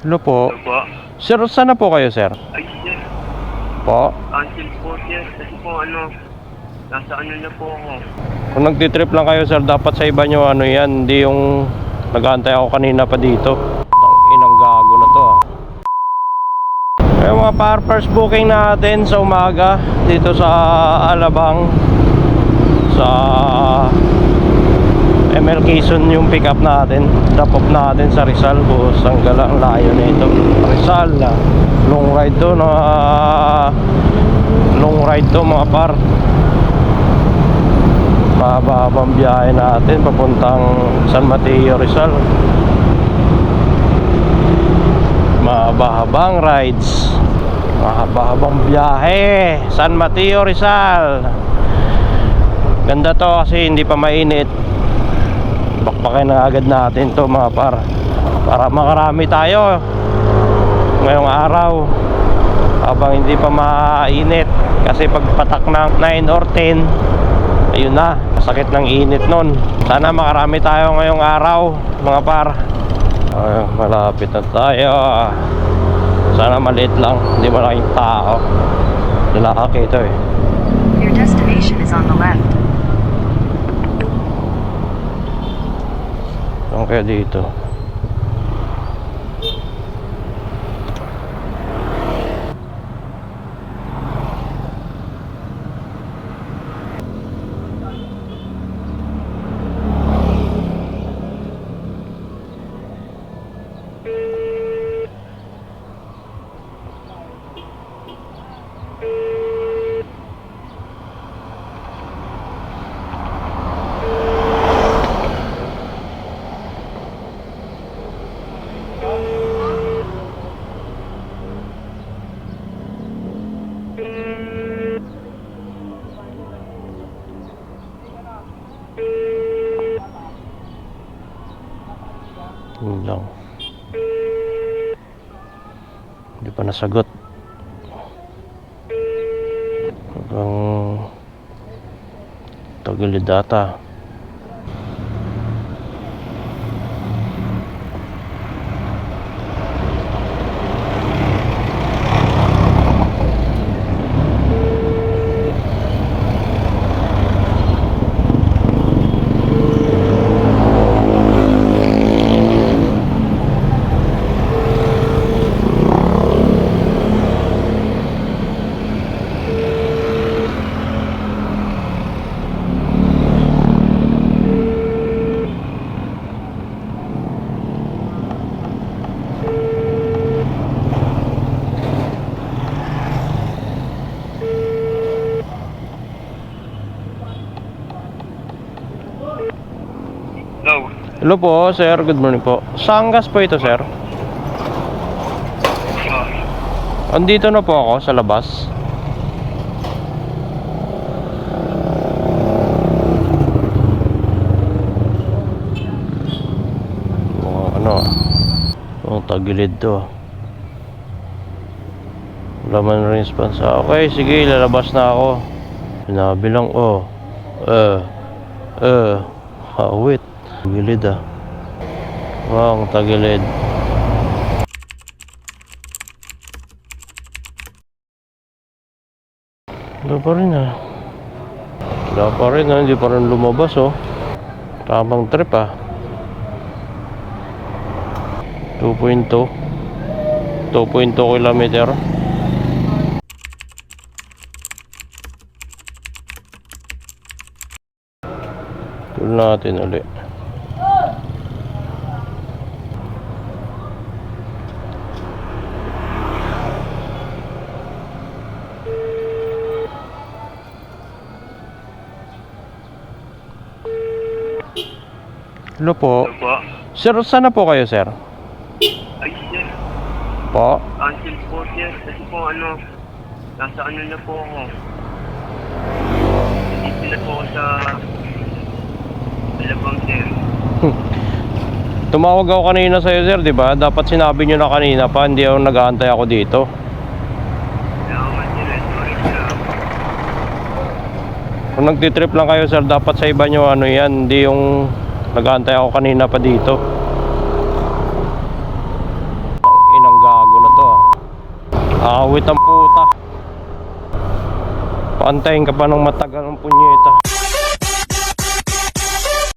Hello po. Ano po? Sir, saan na po kayo, sir? Ay, sir. Po? Cancel po, sir. Kasi po, nasa ano na po ako. Kung nagtitrip lang kayo, sir, dapat sa iba nyo ano yan. Hindi yung nag-aantay ako kanina pa dito. Inang gago na to, ah. Yung mga first booking natin sa umaga dito sa Alabang, sa ML Quezon yung pick up natin. Drop off natin sa Rizal. Busang gala, ang layo na ito. Rizal, long ride to, long ride to mga par. Mahaba-habang biyahe natin papuntang San Mateo, Rizal. Mahaba-habang rides, mahaba-habang biyahe San Mateo, Rizal. Ganda to kasi hindi pa mainit. Bakbakin na agad natin to mga par, para makarami tayo ngayong araw habang hindi pa mainit. Kasi pag patak ng 9 or 10, ayun na, sakit ng init nun. Sana makarami tayo ngayong araw mga par. Ay, malapit na tayo. Sana maliit lang, hindi malaking tao. Lalaki ito eh. Your destination is on the left. Saan kaya dito? Yun lang. Hindi pa nasagot. Hanggang Tagilid data. Hello. Hello po, sir. Good morning po. Saan gas po ito, sir? Andito na po ako sa labas. Ang Tagilid to. Wala man response. Okay, sige, lalabas na ako. Sinabi lang, oh. Wait. Tagilid ah. Wow, ang Tagilid. Wala pa rin ah. Wala pa rin ah. Hindi pa rin lumabas oh. Tamang trip ah. 2.2 kilometer. Tuloy natin ulit. Hello po. Ano po? Sir, saan na po kayo, sir? Ay, sir. Po? Cancel po, sir. Kasi po, nasa ano na po ako. Dito na po ako sa Alabang, sir. Tumawag ako kanina sa'yo, sir, di ba? Dapat sinabi nyo na kanina pa, hindi ako nag-aantay ako dito. Kaya ako, sir. Sorry, sir. Kung nagtitrip lang kayo, sir, dapat sa iba nyo ano yan, hindi yung nag-aantay ako kanina pa dito. gago na to ah. Awit ang puta. Paantayin ka pa ng matagal ng punyeta.